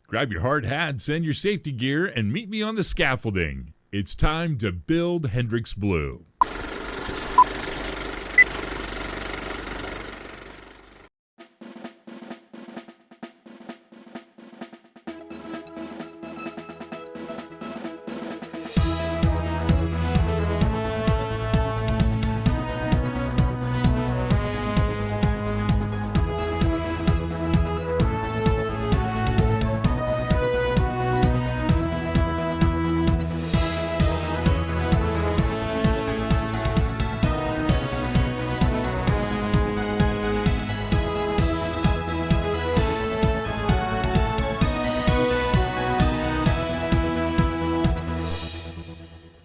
Grab your hard hats and your safety gear and meet me on the scaffolding. It's time to build Hendricks Blue.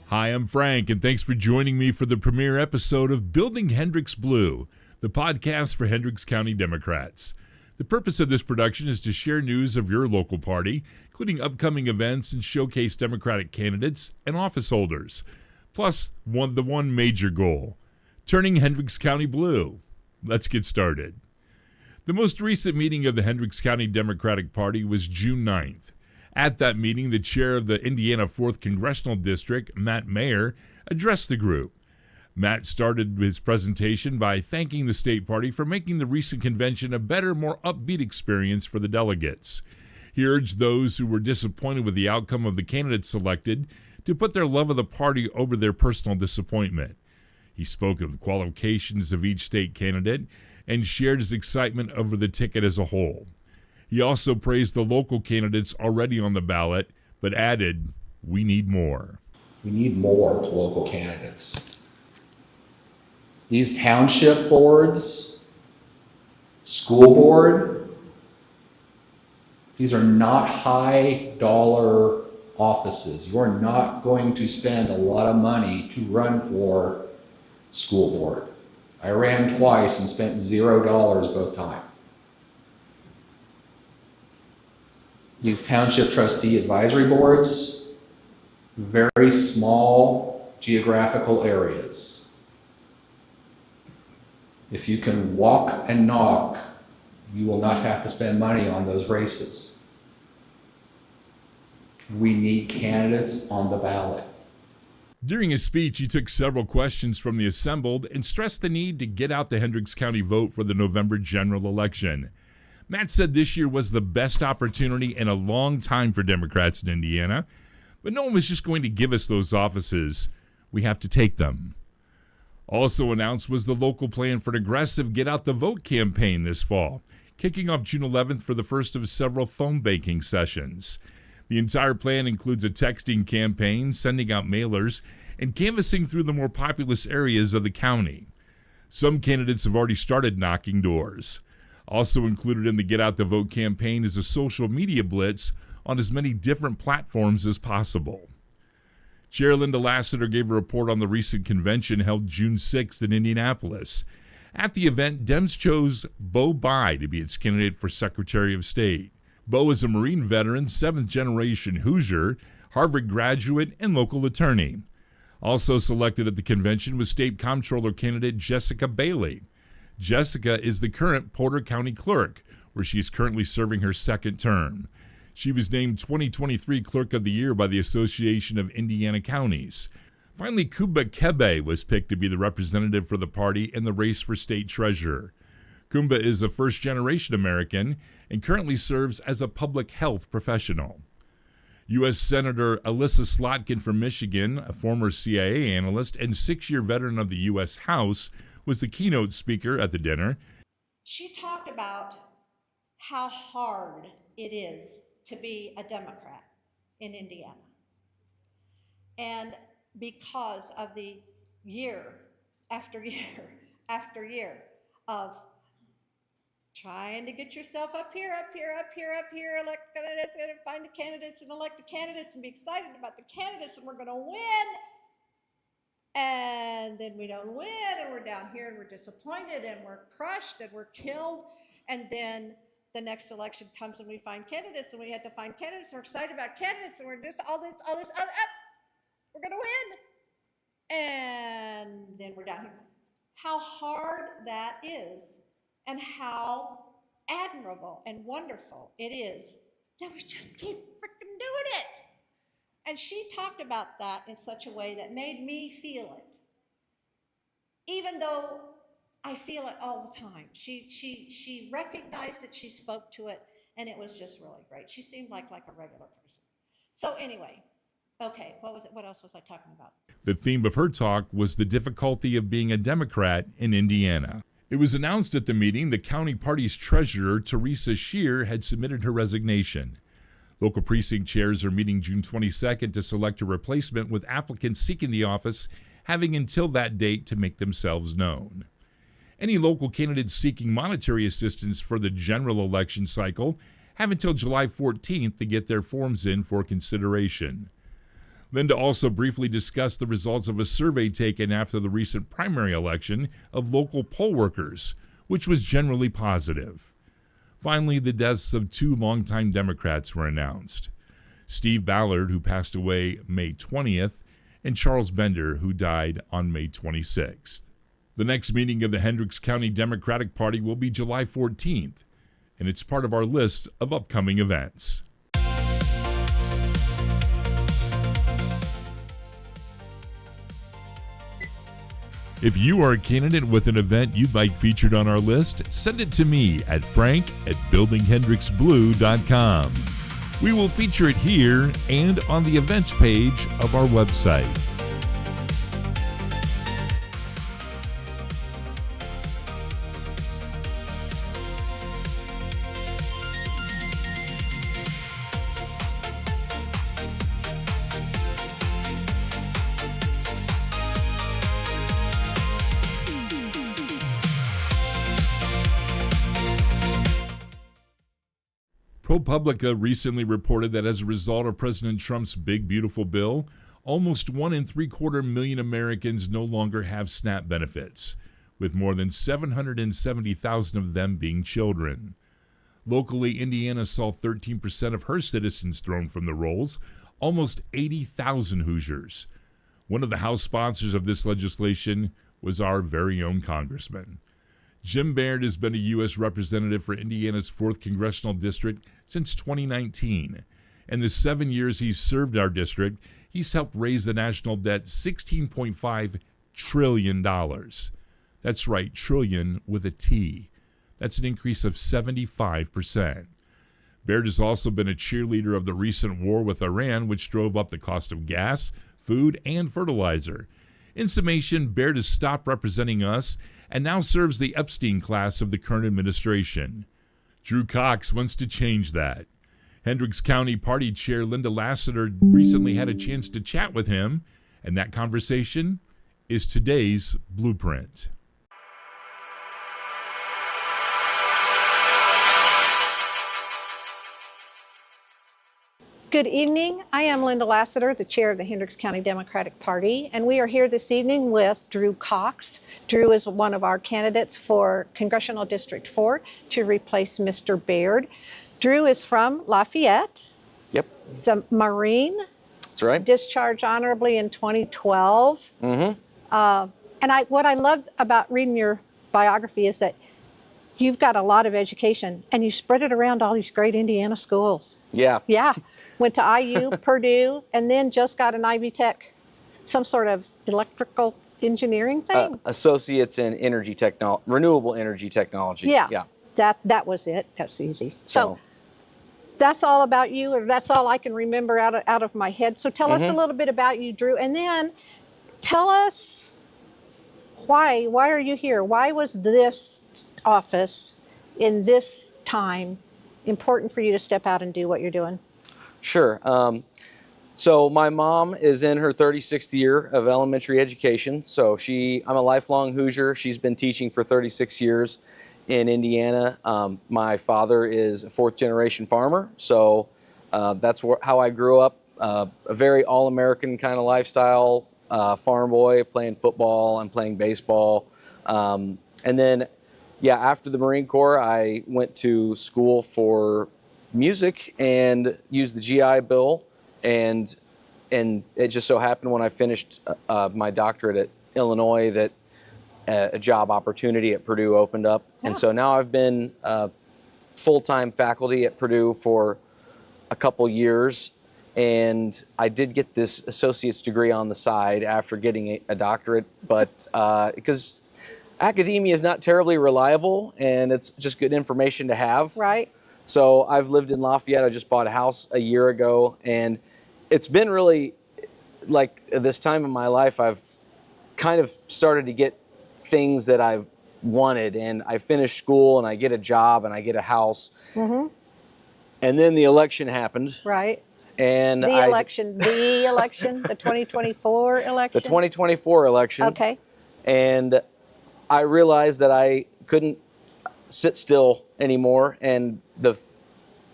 Hi, I'm Frank, and thanks for joining me for the premiere episode of Building Hendricks Blue, the podcast for Hendricks County Democrats. The purpose of this production is to share news of your local party, including upcoming events and showcase Democratic candidates and office holders. Plus, the one major goal, turning Hendricks County blue. Let's get started. The most recent meeting of the Hendricks County Democratic Party was June 9th. At that meeting, the chair of the Indiana 4th Congressional District, Matt Mayer, addressed the group. Matt started his presentation by thanking the state party for making the recent convention a better, more upbeat experience for the delegates. He urged those who were disappointed with the outcome of the candidates selected to put their love of the party over their personal disappointment. He spoke of the qualifications of each state candidate and shared his excitement over the ticket as a whole. He also praised the local candidates already on the ballot, but added, "We need more." We need more local candidates. These township boards, school board, these are not high dollar offices. You're not going to spend a lot of money to run for school board. I ran twice and spent $0 both times. These township trustee advisory boards, very small geographical areas. If you can walk and knock, you will not have to spend money on those races. We need candidates on the ballot. During his speech, he took several questions from the assembled and stressed the need to get out the Hendricks County vote for the November general election. Matt said this year was the best opportunity in a long time for Democrats in Indiana, but no one was just going to give us those offices. We have to take them. Also announced was the local plan for an aggressive Get Out the Vote campaign this fall, kicking off June 11th for the first of several phone banking sessions. The entire plan includes a texting campaign, sending out mailers, and canvassing through the more populous areas of the county. Some candidates have already started knocking doors. Also included in the Get Out the Vote campaign is a social media blitz on as many different platforms as possible. Chair Linda Lassiter gave a report on the recent convention held June 6th in Indianapolis. At the event, Dems chose Bo Bai to be its candidate for Secretary of State. Bo is a Marine veteran, 7th-generation Hoosier, Harvard graduate, and local attorney. Also selected at the convention was State Comptroller candidate Jessica Bailey. Jessica is the current Porter County Clerk, where she is currently serving her second term. She was named 2023 Clerk of the Year by the Association of Indiana Counties. Finally, Kumba Kebe was picked to be the representative for the party in the race for state treasurer. Kumba is a first-generation American and currently serves as a public health professional. U.S. Senator Alyssa Slotkin from Michigan, a former CIA analyst and 6-year veteran of the U.S. House, was the keynote speaker at the dinner. She talked about how hard it is to be a Democrat in Indiana. And because of the year after year after year of trying to get yourself up here, elect candidates and find the candidates and elect the candidates and be excited about the candidates and we're going to win. And then we don't win and we're down here and we're disappointed and we're crushed and we're killed. And then the next election comes and we find candidates and we had to find candidates and we're excited about candidates and we're just all this, we're going to win. And then we're down here. How hard that is and how admirable and wonderful it is then we just keep freaking doing it. And she talked about that in such a way that made me feel it, even though I feel it all the time. She recognized it, she spoke to it, and it was just really great. She seemed like a regular person. So anyway, okay, what else was I talking about? The theme of her talk was the difficulty of being a Democrat in Indiana. It was announced at the meeting the county party's treasurer, Teresa Scheer, had submitted her resignation. Local precinct chairs are meeting June 22nd to select a replacement, with applicants seeking the office having until that date to make themselves known. Any local candidates seeking monetary assistance for the general election cycle have until July 14th to get their forms in for consideration. Linda also briefly discussed the results of a survey taken after the recent primary election of local poll workers, which was generally positive. Finally, the deaths of 2 longtime Democrats were announced: Steve Ballard, who passed away May 20th, and Charles Bender, who died on May 26th. The next meeting of the Hendricks County Democratic Party will be July 14th, and it's part of our list of upcoming events. If you are a candidate with an event you'd like featured on our list, send it to me at frank@buildinghendricksblue.com. We will feature it here and on the events page of our website. ProPublica recently reported that as a result of President Trump's Big Beautiful Bill, almost 1.75 million Americans no longer have SNAP benefits, with more than 770,000 of them being children. Locally, Indiana saw 13% of her citizens thrown from the rolls, almost 80,000 Hoosiers. One of the House sponsors of this legislation was our very own congressman. Jim Baird has been a U.S. representative for Indiana's 4th Congressional District since 2019. In the 7 years he's served our district, he's helped raise the national debt $16.5 trillion. That's right, trillion with a T. That's an increase of 75%. Baird has also been a cheerleader of the recent war with Iran, which drove up the cost of gas, food, and fertilizer. In summation, Baird has stopped representing us and now serves the Epstein class of the current administration. Drew Cox wants to change that. Hendricks County Party Chair Linda Lassiter recently had a chance to chat with him, and that conversation is today's Blueprint. Good evening. I am Linda Lassiter, the chair of the Hendricks County Democratic Party, and we are here this evening with Drew Cox. Drew is one of our candidates for Congressional District 4 to replace Mr. Baird. Drew is from Lafayette. Yep. He's a Marine. That's right. Discharged honorably in 2012. Mm-hmm. And what I loved about reading your biography is that you've got a lot of education and you spread it around all these great Indiana schools. Yeah. Yeah. Went to IU, Purdue, and then just got an Ivy Tech, some sort of electrical engineering thing. Associates in energy renewable energy technology. Yeah. Yeah. That was it. That's easy. So that's all about you, or that's all I can remember out of my head. So tell us a little bit about you, Drew, and then tell us why are you here? Why was this office in this time important for you to step out and do what you're doing? Sure. So my mom is in her 36th year of elementary education. So I'm a lifelong Hoosier. She's been teaching for 36 years in Indiana. My father is a 4th generation farmer. So that's how I grew up. A very all-American kind of lifestyle, farm boy, playing football and playing baseball. And then, after the Marine Corps, I went to school for music and used the GI Bill, and it just so happened when I finished my doctorate at Illinois that a job opportunity at Purdue opened up. And so now I've been full-time faculty at Purdue for a couple years, and I did get this associate's degree on the side after getting a doctorate, but because academia is not terribly reliable, and it's just good information to have. Right. So I've lived in Lafayette. I just bought a house a year ago, and it's been really like this time in my life, I've kind of started to get things that I've wanted, and I finish school and I get a job and I get a house. Mm-hmm. And then the election happened. Right. And The election, the 2024 election. The 2024 election. Okay. And I realized that I couldn't sit still anymore, and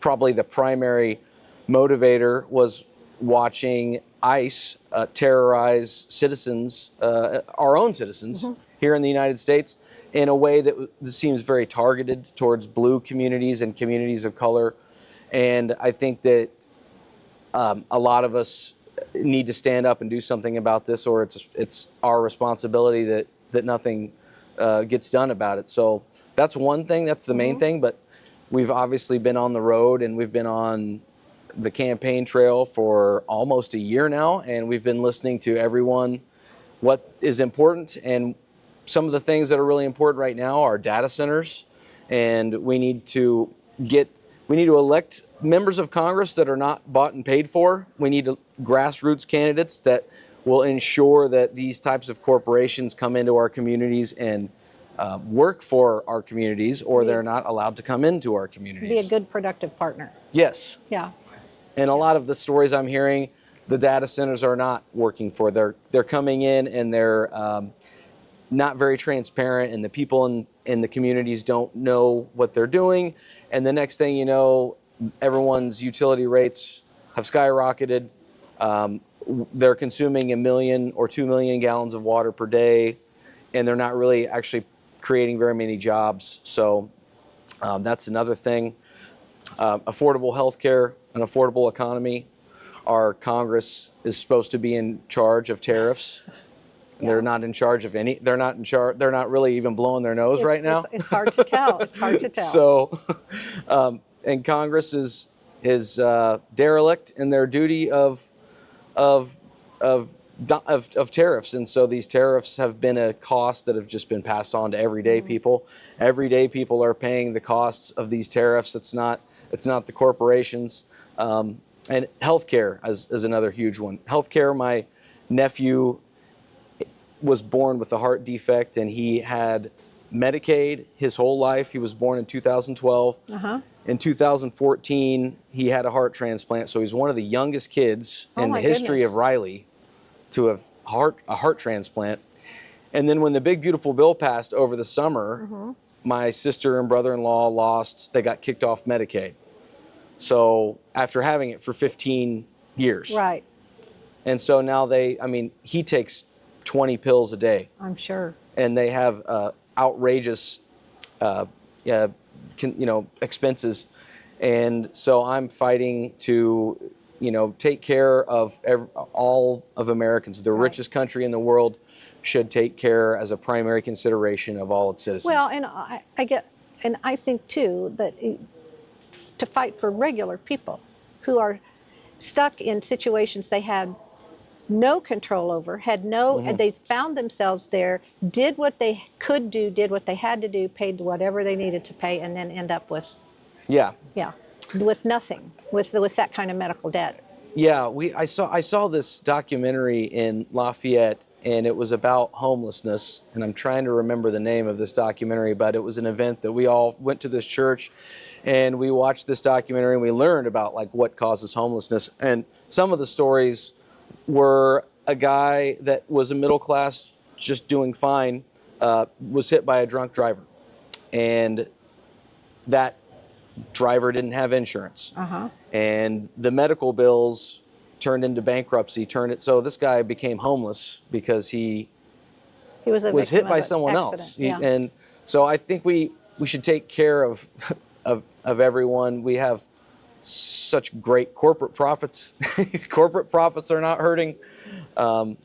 probably the primary motivator was watching ICE terrorize citizens, our own citizens here in the United States, in a way that seems very targeted towards blue communities and communities of color. And I think that a lot of us need to stand up and do something about this, or it's our responsibility that nothing gets done about it. So that's one thing, that's the main thing, but we've obviously been on the road, and we've been on the campaign trail for almost a year now, and we've been listening to everyone what is important. And some of the things that are really important right now are data centers, and we need to elect members of Congress that are not bought and paid for. We need grassroots candidates that will ensure that these types of corporations come into our communities and work for our communities, or they're not allowed to come into our communities. Be a good, productive partner. Yes. Yeah. And a lot of the stories I'm hearing, the data centers are not working for. They're coming in, and they're not very transparent, and the people in the communities don't know what they're doing. And the next thing you know, everyone's utility rates have skyrocketed. They're consuming 1 million or 2 million gallons of water per day, and they're not really actually creating very many jobs. So that's another thing. Affordable health care, an affordable economy. Our Congress is supposed to be in charge of tariffs. Yeah. They're not in charge of any. They're not in charge. They're not really even blowing their nose right now. It's hard to tell. It's hard to tell. So, and Congress is derelict in their duty of tariffs, and so these tariffs have been a cost that have just been passed on to everyday people. Everyday people are paying the costs of these tariffs. It's not the corporations. And healthcare is another huge one. Healthcare. My nephew was born with a heart defect, and he had Medicaid his whole life. He was born in 2012. In 2014, he had a heart transplant. So he's one of the youngest kids in the history of Riley to have a heart transplant. And then when the big beautiful bill passed over the summer, my sister and brother-in-law they got kicked off Medicaid. So after having it for 15 years. Right. And so now he takes 20 pills a day. I'm sure. And they have outrageous expenses. And so I'm fighting to, take care of all of Americans. The richest country in the world should take care as a primary consideration of all its citizens. Well, and I think too that to fight for regular people who are stuck in situations they had no control over, and they found themselves there, did what they could do, did what they had to do, paid whatever they needed to pay, and then end up with with nothing, with that kind of medical debt. Yeah, I saw this documentary in Lafayette, and it was about homelessness, and I'm trying to remember the name of this documentary, but it was an event that we all went to this church, and we watched this documentary, and we learned about what causes homelessness. And some of the stories were a guy that was a middle class, just doing fine, was hit by a drunk driver, and that driver didn't have insurance, and the medical bills turned into bankruptcy. So this guy became homeless because he was hit by someone else. And so I think we should take care of everyone. We have such great corporate profits. Corporate profits are not hurting. I'm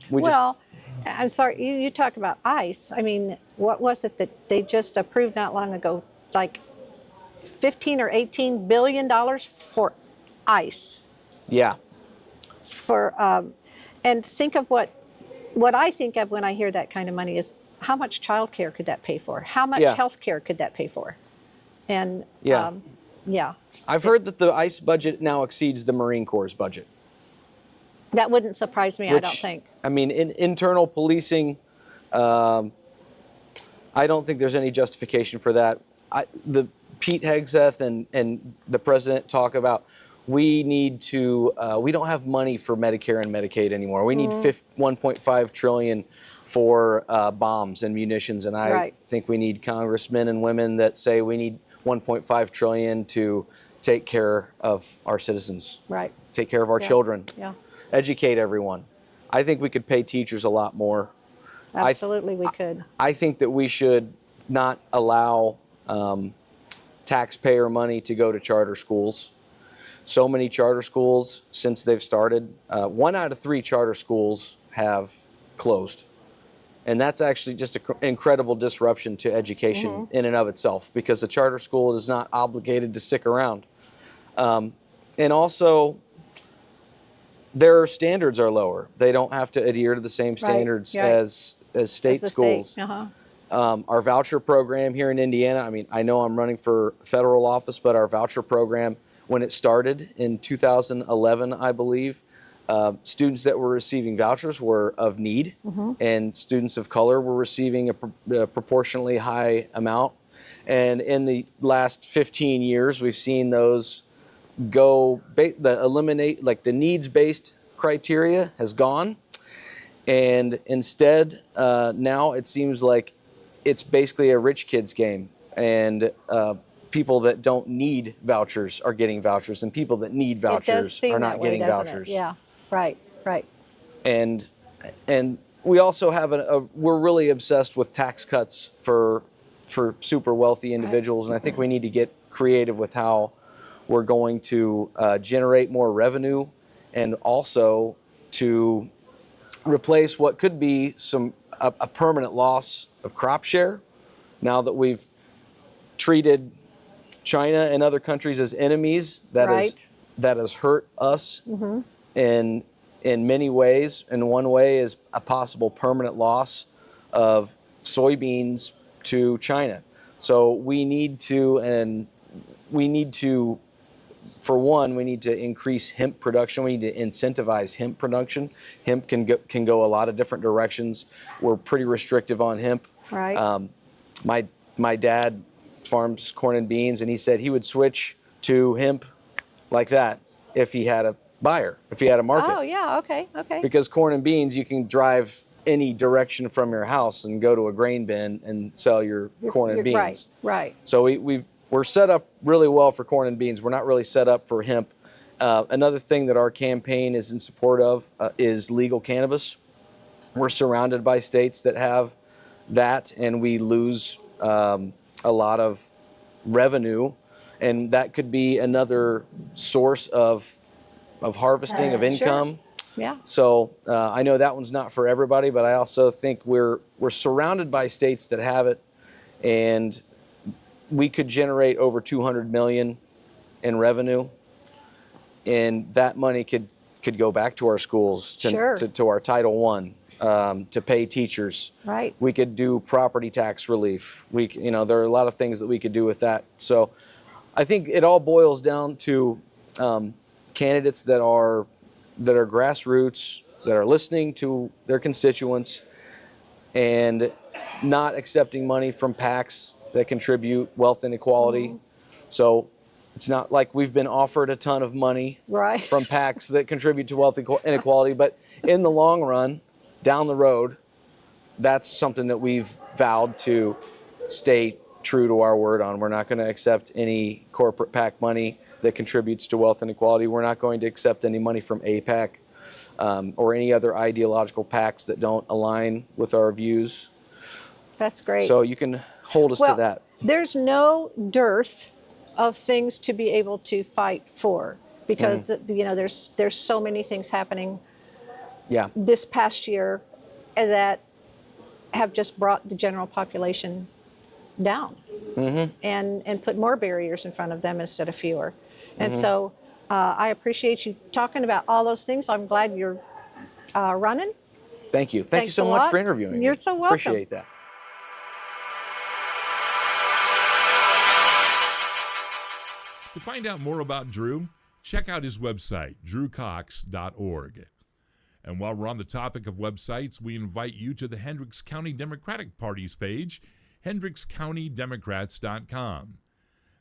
sorry, you talk about ICE. I mean, what was it that they just approved not long ago? Like $15 or $18 billion for ICE Yeah. for, and think of what I think of when I hear that kind of money is how much childcare could that pay for? How much Yeah. health care could that pay for? And Yeah. yeah, I've heard that the ICE budget now exceeds the Marine Corps' budget. that wouldn't surprise me, I don't Which, think. I mean, in internal policing, I don't think there's any justification for that. The Pete Hegseth and the president talk about we need to, we don't have money for Medicare and Medicaid anymore. We need 1.5 trillion for bombs and munitions, and I Right. think we need congressmen and women that say we need 1.5 trillion to take care of our citizens, Right. take care of our Yeah. children, Yeah. educate everyone. I think we could pay teachers a lot more. Absolutely, we could. I think that we should not allow taxpayer money to go to charter schools. So many charter schools, since they've started, 1 out of 3 charter schools have closed. And that's actually just an incredible disruption to education in and of itself, because the charter school is not obligated to stick around. And also, their standards are lower. They don't have to adhere to the same standards right. as state As the schools. State. Uh-huh. Our voucher program here in Indiana, I mean, I know I'm running for federal office, but our voucher program, when it started in 2011, I believe, students that were receiving vouchers were of need, and students of color were receiving a proportionally high amount. And in the last 15 years, we've seen those go, eliminate, like the needs-based criteria has gone. And instead, now it seems like it's basically a rich kid's game. And people that don't need vouchers are getting vouchers, and people that need It does vouchers seem are that not way, getting doesn't it? vouchers. Yeah, right, right. And we also have we're really obsessed with tax cuts for super wealthy individuals, and I think we need to get creative with how we're going to generate more revenue, and also to replace what could be a permanent loss of crop share. Now that we've treated China and other countries as enemies, that has hurt us in many ways. And one way is a possible permanent loss of soybeans to China. So we need to, for one, we need to increase hemp production. We need to incentivize hemp production. Hemp can go a lot of different directions. We're pretty restrictive on hemp. Right. My dad farms corn and beans, and he said he would switch to hemp like that if he had a buyer, if he had a market. Oh, yeah, okay, okay. Because corn and beans, you can drive any direction from your house and go to a grain bin and sell your corn and beans. Right, right. So we're set up really well for corn and beans. We're not really set up for hemp. Another thing that our campaign is in support of is legal cannabis. We're surrounded by states that have that, and we lose a lot of revenue, and that could be another source of harvesting, of income. Yeah. So I know that one's not for everybody, but I also think we're surrounded by states that have it, and we could generate over 200 million in revenue, and that money could go back to our schools, to our Title I, to pay teachers. Right. We could do property tax relief. There are a lot of things that we could do with that. So I think it all boils down to candidates that are grassroots, that are listening to their constituents, and not accepting money from PACs that contribute wealth inequality. So it's not like we've been offered a ton of money from PACs that contribute to wealth inequality, but in the long run, down the road, that's something that we've vowed to stay true to our word on. We're not going to accept any corporate PAC money that contributes to wealth inequality. We're not going to accept any money from AIPAC or any other ideological PACs that don't align with our views. That's great. So you can hold us to that. There's no dearth of things to be able to fight for, because there's so many things happening this past year that have just brought the general population down and put more barriers in front of them instead of fewer. And so I appreciate you talking about all those things. I'm glad you're running. Thank you. Thank you Thanks so a much lot. for interviewing me. You're so welcome. Appreciate that. To find out more about Drew, check out his website, drewcox.org. And while we're on the topic of websites, we invite you to the Hendricks County Democratic Party's page, hendrickscountydemocrats.com.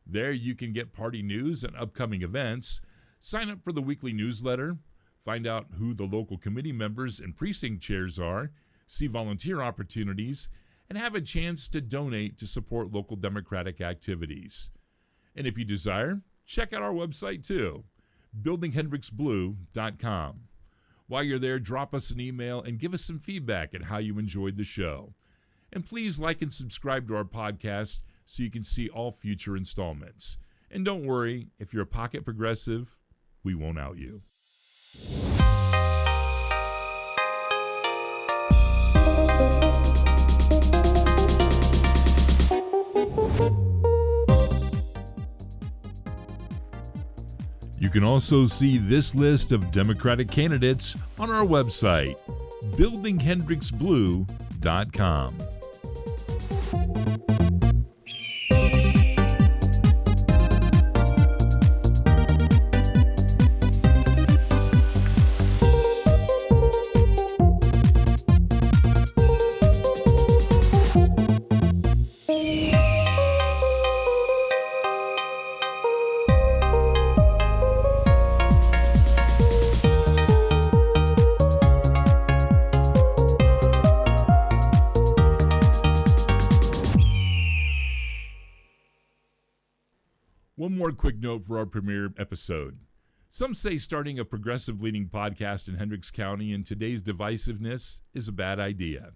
There you can get party news and upcoming events, sign up for the weekly newsletter, find out who the local committee members and precinct chairs are, see volunteer opportunities, and have a chance to donate to support local Democratic activities. And if you desire, check out our website too, buildinghendricksblue.com. While you're there, drop us an email and give us some feedback on how you enjoyed the show. And please like and subscribe to our podcast so you can see all future installments. And don't worry, if you're a pocket progressive, we won't out you. You can also see this list of Democratic candidates on our website, buildinghendricksblue.com. One more quick note for our premiere episode. Some say starting a progressive-leaning podcast in Hendricks County in today's divisiveness is a bad idea.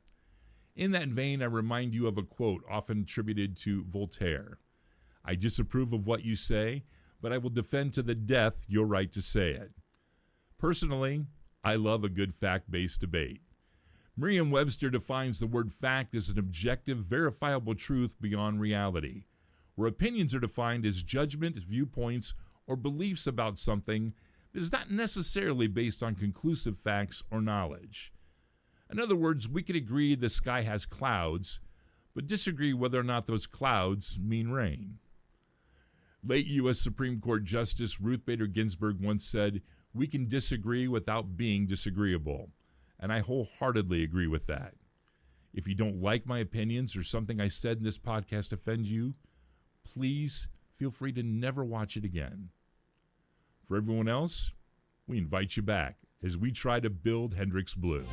In that vein, I remind you of a quote often attributed to Voltaire. I disapprove of what you say, but I will defend to the death your right to say it. Personally, I love a good fact-based debate. Merriam-Webster defines the word fact as an objective, verifiable truth beyond reality, where opinions are defined as judgment, viewpoints, or beliefs about something that is not necessarily based on conclusive facts or knowledge. In other words, we could agree the sky has clouds, but disagree whether or not those clouds mean rain. Late U.S. Supreme Court Justice Ruth Bader Ginsburg once said, "We can disagree without being disagreeable," and I wholeheartedly agree with that. If you don't like my opinions or something I said in this podcast offends you, please feel free to never watch it again. For everyone else, we invite you back as we try to build Hendricks Blue.